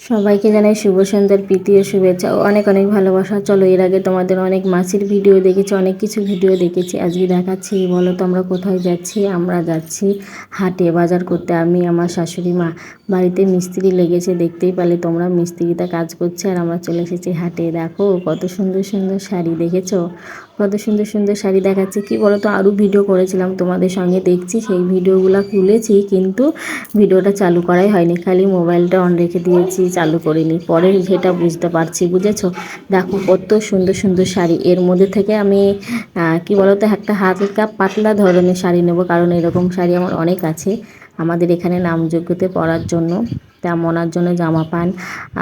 সবাইকে জানাই শুভ সন্ধ্যার প্রীতি ও শুভেচ্ছা ও অনেক অনেক ভালোবাসা। চলো, এর আগে তোমাদের অনেক মাসির ভিডিও দেখেছি, অনেক কিছু ভিডিও দেখেছি। আজকে দেখাচ্ছি। বলো তো আমরা কোথায় যাচ্ছি? আমরা যাচ্ছি হাটে বাজার করতে। আমি আমার শাশুড়ি মা। বাড়িতে মিস্ত্রি লেগেছে, দেখতেই পালে তোমরা, মিস্ত্রিটা কাজ করছে আর আমরা চলে এসেছি হাটে। দেখো কত সুন্দর সুন্দর শাড়ি, দেখেছো? কত সুন্দর সুন্দর শাড়ি দেখাচ্ছে। কি বলো তো, আরও ভিডিও করেছিলাম তোমাদের সঙ্গে, দেখছি সেই ভিডিওগুলো তুলেছি, কিন্তু ভিডিওটা চালু করাই হয়নি, খালি মোবাইলটা অন রেখে দিয়েছি, চালু করিনি। পরে সেটা বুঝতে পারছি, বুঝেছো? দেখো কত সুন্দর সুন্দর শাড়ি। এর মধ্যে থেকে আমি কি বলতো, একটা হালকা পাতলা ধরনের শাড়ি নেব, কারণ এরকম শাড়ি আমার অনেক আছে আমাদের এখানে নামযজ্ঞতে পরার জন্য। তা মনার জন্য জামা পান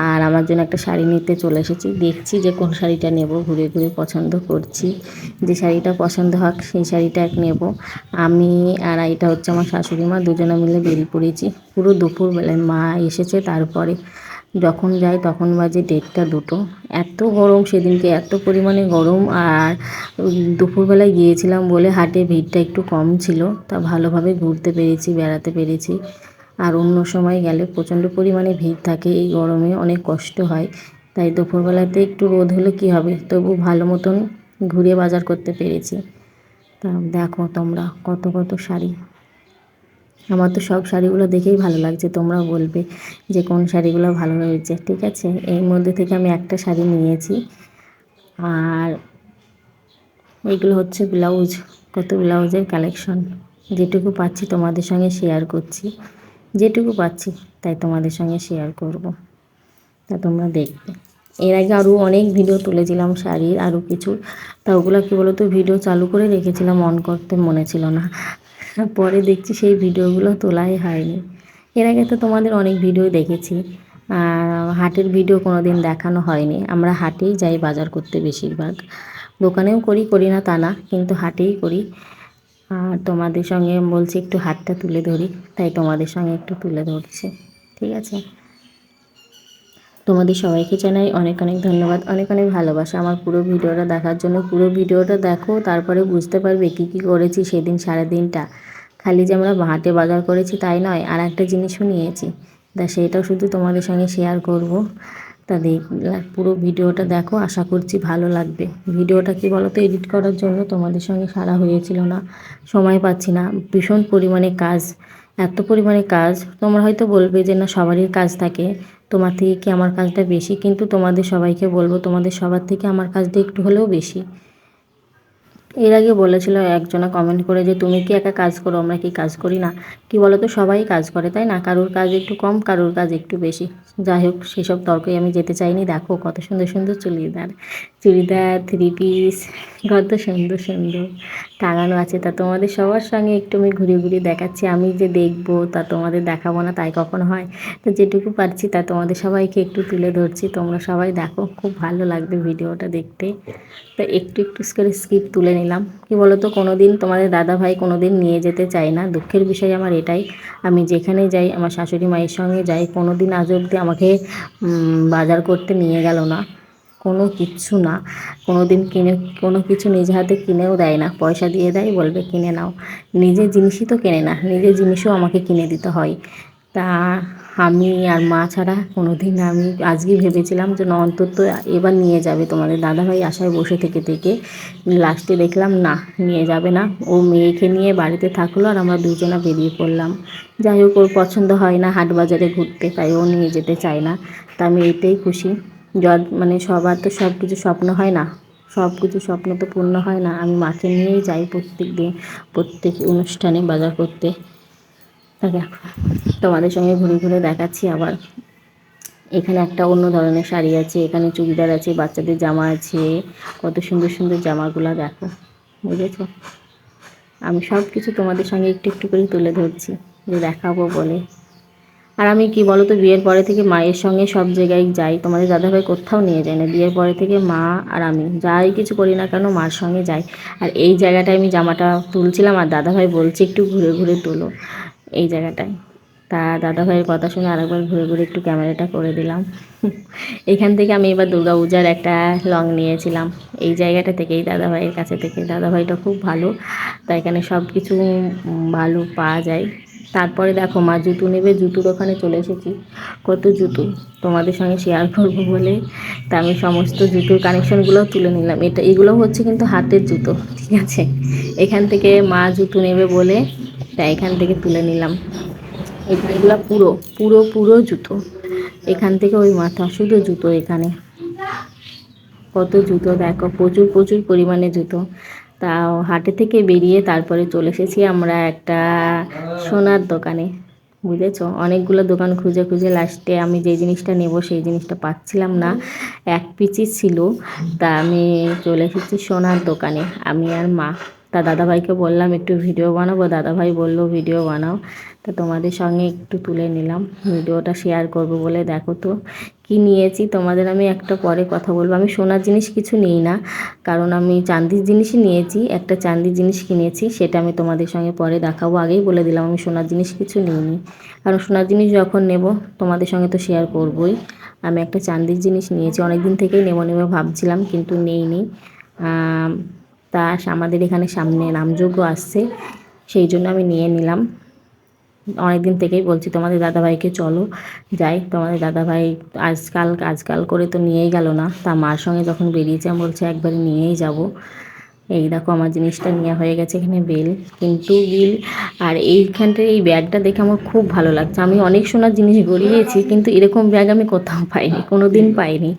আর আমার জন্য একটা শাড়ি নিতে চলে এসেছি। দেখছি যে কোন শাড়িটা নেব, ঘুরে ঘুরে পছন্দ করছি। যে শাড়িটা পছন্দ হোক সেই শাড়িটা নেব। আমি আর এটা হচ্ছে আমার শাশুড়ি মা, দুজনে মিলে বেরিয়ে পড়েছি। পুরো দুপুরবেলায় মা এসেছে, তারপরে যখন যাই তখন বাজে 1:30 2। এত গরম সেদিনকে, এত পরিমাণে গরম। আর দুপুরবেলায় গিয়েছিলাম বলে হাটে ভিড়টা একটু কম ছিল, তা ভালোভাবে ঘুরতে পেরেছি, বেড়াতে পেরেছি। আর অন্য সময় গেলে প্রচণ্ড পরিমাণে ভিড় থাকে, এই গরমে অনেক কষ্ট হয়। তাই দুপুরবেলাতে একটু রোদ হলে কী হবে, তবু ভালো মতন ঘুরে বাজার করতে পেরেছি। তা দেখো তোমরা কত কত শাড়ি। আমার তো সব শাড়িগুলো দেখেই ভালো লাগছে, তোমরাও বলবে যে কোন শাড়িগুলো ভালো হয়েছে। ঠিক আছে, এর মধ্যে থেকে আমি একটা শাড়ি নিয়েছি। আর এইগুলো হচ্ছে ব্লাউজ, কত ব্লাউজের কালেকশন। যেটুকু পাচ্ছি তোমাদের সঙ্গে শেয়ার করছি, যেটুকু পাচ্ছি তাই তোমাদের সঙ্গে শেয়ার করব, তা তোমরা দেখবে। এর আগে আরও অনেক ভিডিও তুলেছিলাম শাড়ির, আরও কিছু। তা ওগুলো কী বলো তো, ভিডিও চালু করে রেখেছিলাম, অন করতে মনে ছিল না। পরে দেখছি সেই ভিডিওগুলো তোলাই হয়নি। এর আগে তো তোমাদের অনেক ভিডিও দেখেছি। হাটের ভিডিও কোনো দিন দেখানো হয়নি। আমরা হাটেই যাই বাজার করতে বেশিরভাগ। দোকানেও করি না তা না, কিন্তু হাটেই করি। আর তোমাদের সঙ্গে বলছি একটু হাটটা তুলে ধরি, তাই তোমাদের সঙ্গে একটু তুলে ধরছি। ঠিক আছে, তোমাদের সবাইকে জানাই অনেক অনেক ধন্যবাদ, অনেক অনেক ভালোবাসা আমার পুরো ভিডিওটা দেখার জন্য। পুরো ভিডিওটা দেখো, তারপরে বুঝতে পারবে কী কী করেছি সেদিন সারাদিনটা। খালি যে আমরা হাটে বাজার করেছি তাই নয়, আর একটা জিনিসও নিয়েছি, তা সেটাও শুধু তোমাদের সঙ্গে শেয়ার করব। তা পুরো ভিডিওটা দেখো, আশা করছি ভালো লাগবে। ভিডিওটা কি বলো তো, এডিট করার জন্য তোমাদের সঙ্গে সারা হয়েছিল না, সময় পাচ্ছি না, ভীষণ পরিমাণে কাজ। এত পরিমাণে কাজ, তোমরা হয়তো বলবে যে না, সবারই কাজ থাকে, তোমার থেকে কি আমার কাজটা বেশি? কিন্তু তোমাদের সবাইকে বলবো, তোমাদের সবার থেকে আমার কাজটা একটু হলেও বেশি। এর আগে বলেছিল একজনা কমেন্ট করে যে তুমি কি একা কাজ করো, আমরা কি কাজ করি না? কি বলো তো, সবাই কাজ করে তাই না? কারোর কাজ একটু কম, কারোর কাজ একটু বেশি। যাই হোক, সেসব তর্কে আমি যেতে চাইনি। দেখো কত সুন্দর সুন্দর চুড়িদার, চুড়িদার, 3 পিস, কত সুন্দর সুন্দর টাঙানো আছে। তা তোমাদের সবার সঙ্গে একটু আমি ঘুরে ঘুরে দেখাচ্ছি। আমি যে দেখবো তা তোমাদের দেখাবো না, তাই কখনো হয়? তো যেটুকু পারছি তা তোমাদের সবাইকে একটু তুলে ধরছি। তোমরা সবাই দেখো, খুব ভালো লাগবে ভিডিওটা দেখতে। তো একটু একটু করে স্কিপ তুলে নিলাম। কি বলো তো, কোনো দিন তোমাদের দাদাভাই কোনো দিন নিয়ে যেতে চায় না, দুঃখের বিষয় আমার এটাই। আমি যেখানে যাই, আমার শাশুড়ি মায়ের সঙ্গে যাই, কোনো দিন আজ অবধি আমাকে বাজার করতে নিয়ে গেল না, কোনো কিচ্ছু না। কোনো দিন কিনে কোনো কিছু নিজে হাতে কিনেও দেয় না, পয়সা দিয়ে দেয়, বলবে কিনে নাও। নিজের জিনিসই তো কেনে না, নিজের জিনিসও আমাকে কিনে দিতে হয়। তা আমি আর মা ছাড়া কোনো দিন, আমি আজকে ভেবেছিলাম যে না, অন্তত এবার নিয়ে যাবে তোমাদের দাদাভাই আশায় বসে থেকে থেকে লাস্টে দেখলাম না, নিয়ে যাবে না। ও মেয়েকে নিয়ে বাড়িতে থাকলো আর আমরা দুজনা বেরিয়ে পড়লাম। যাই হোক, ওর পছন্দ হয় না হাট বাজারে ঘুরতে, তাই ও নিয়ে যেতে চায় না। তা আমি এটাই খুশি। মানে সবার তো সব কিছু স্বপ্ন হয় না, সব কিছু স্বপ্ন তো পূর্ণ হয় না। আমি মাকে নিয়েই যাই প্রত্যেক দিন, প্রত্যেক অনুষ্ঠানে বাজার করতে। তা দেখো, তোমাদের সঙ্গে ঘুরে ঘুরে দেখাচ্ছি আবার। এখানে একটা অন্য ধরনের শাড়ি আছে, এখানে চুড়িদার আছে, বাচ্চাদের জামা আছে, কত সুন্দর সুন্দর জামাগুলো দেখো, বুঝেছো? আমি সব কিছু তোমাদের সঙ্গে একটু একটু করে তুলে ধরছি, যে দেখাবো বলে। আর আমি কি বলো তো, বিয়ের পরে থেকে মায়ের সঙ্গে সব জায়গায় যাই, তোমাদের দাদাভাই কোথাও নিয়ে যায় না। বিয়ের পরে থেকে মা আর আমি যাই কিছু করি না কেন, মার সঙ্গে যাই। আর এই জায়গাটায় আমি জামাটা তুলছিলাম, আর দাদাভাই বলছে একটু ঘুরে ঘুরে তোলো এই জায়গাটায়। তা দাদাভাইয়ের কথা শুনে আরেকবার ঘুরে ঘুরে একটু ক্যামেরাটা করে দিলাম। এখান থেকে আমি এবার দুর্গাপূজার একটা লং নিয়েছিলাম, এই জায়গাটা থেকেই, দাদাভাইয়ের কাছে থেকে। দাদাভাইটা খুব ভালো, তাই এখানে সব কিছু ভালো পাওয়া যায়। তারপরে দেখো মা জুতো নেবে, জুতোর ওখানে চলে এসেছি। কত জুতো তোমাদের সঙ্গে শেয়ার করবো বলে তা আমি সমস্ত জুতোর কানেকশনগুলোও তুলে নিলাম। এগুলো হচ্ছে কিন্তু হাতের জুতো, ঠিক আছে। এখান থেকে মা জুতো নেবে বলে তা এখান থেকে তুলে নিলাম। এগুলো পুরো পুরো পুরো জুতো, এখান থেকে ওই মাথা শুধু জুতো। এখানে কত জুতো দেখো, প্রচুর প্রচুর পরিমাণে জুতো। তা হাটে থেকে বেরিয়ে তারপরে চলে এসেছি আমরা একটা সোনার দোকানে, বুঝেছো। অনেকগুলো দোকান খুঁজে খুঁজে লাস্টে আমি যে জিনিসটা নেব সেই জিনিসটা পাচ্ছিলাম না, এক পিচই ছিল। তা আমি চলে এসেছি সোনার দোকানে, আমি আর মা। তা দাদাভাইকে বললাম একটু ভিডিও বানাবো, দাদাভাই বললো ভিডিও বানাও। তা তোমাদের সঙ্গে একটু তুলে নিলাম, ভিডিওটা শেয়ার করব বলে। দেখো তো কি নিয়েছি, তোমাদের আমি একটা পরে কথা বলবো। আমি সোনার জিনিস কিছু নিই না, কারণ আমি চাঁদির জিনিসই নিয়েছি, একটা চাঁদির জিনিস কিনেছি, সেটা আমি তোমাদের সঙ্গে পরে দেখাবো। আগেই বলে দিলাম আমি সোনার জিনিস কিছু নিইনি, কারণ সোনার জিনিস যখন নেব তোমাদের সঙ্গে তো শেয়ার করবই। আমি একটা চাঁদির জিনিস নিয়েছি, অনেক দিন থেকেই নেবো নেবো ভাবছিলাম কিন্তু নেইনি। তা আমাদের এখানে সামনে নামযজ্ঞ আসছে, সেই জন্য আমি নিয়ে নিলাম। অনেক দিন থেকেই বলছি তোমাদের দাদাভাইকে চলো যাই, তোমাদের দাদাভাই আজকাল আজকাল করে তো নিয়েই গেল না। তা মার সঙ্গে যখন বেরিয়েছে আমি বলছি একবারে নিয়েই যাব। এই দেখো আমার জিনিসটা নেওয়া হয়ে গেছে, এখানে বেল, কিন্তু বিল। আর এইখানটায় এই ব্যাগটা দেখে আমার খুব ভালো লাগছে। আমি অনেক সোনার জিনিস গড়িয়েছি কিন্তু এরকম ব্যাগ আমি কোথাও পাইনি, কোনো দিন পাইনি।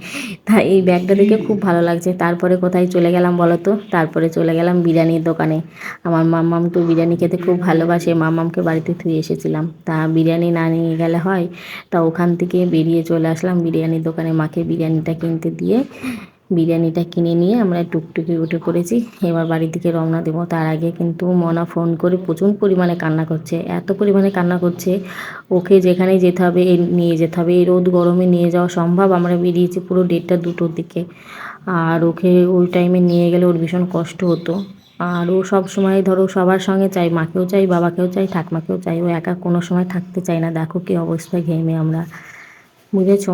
তাই এই ব্যাগটা দেখে খুব ভালো লাগছে। তারপরে কোথায় চলে গেলাম বলো তো, তারপরে চলে গেলাম বিরিয়ানির দোকানে। আমার মাম্মাম তো বিরিয়ানি খেতে খুব ভালোবাসে, মাম্মামকে বাড়িতে থুয়ে এসেছিলাম, তা বিরিয়ানি না নিয়ে গেলে হয়। তা ওখান থেকে বেরিয়ে চলে আসলাম বিরিয়ানির দোকানে, মাকে বিরিয়ানিটা কিনতে দিয়ে বিরিয়ানিটা কিনে নিয়ে আমরা টুকটুকি উঠে পড়েছি। এবার বাড়ির দিকে রওনা দেবো। তার আগে কিন্তু মনা ফোন করে প্রচুর পরিমাণে কান্না করছে, এত পরিমাণে কান্না করছে, ওকে যেখানে যেতে হবে নিয়ে যেতে হবে। এই রোদ গরমে নিয়ে যাওয়া সম্ভব? আমরা বেরিয়েছি পুরো 1:30 2টোর দিকে, আর ওকে ওই টাইমে নিয়ে গেলে ওর ভীষণ কষ্ট হতো। আর ও সব সময় ধরো সবার সঙ্গে চাই, মাকেও চাই, বাবাকেও চাই, ঠাকমাকেও চাই, ও একা কোনো সময় থাকতে চায় না। দেখো কি অবস্থা ঘেমে আমরা, বুঝেছো।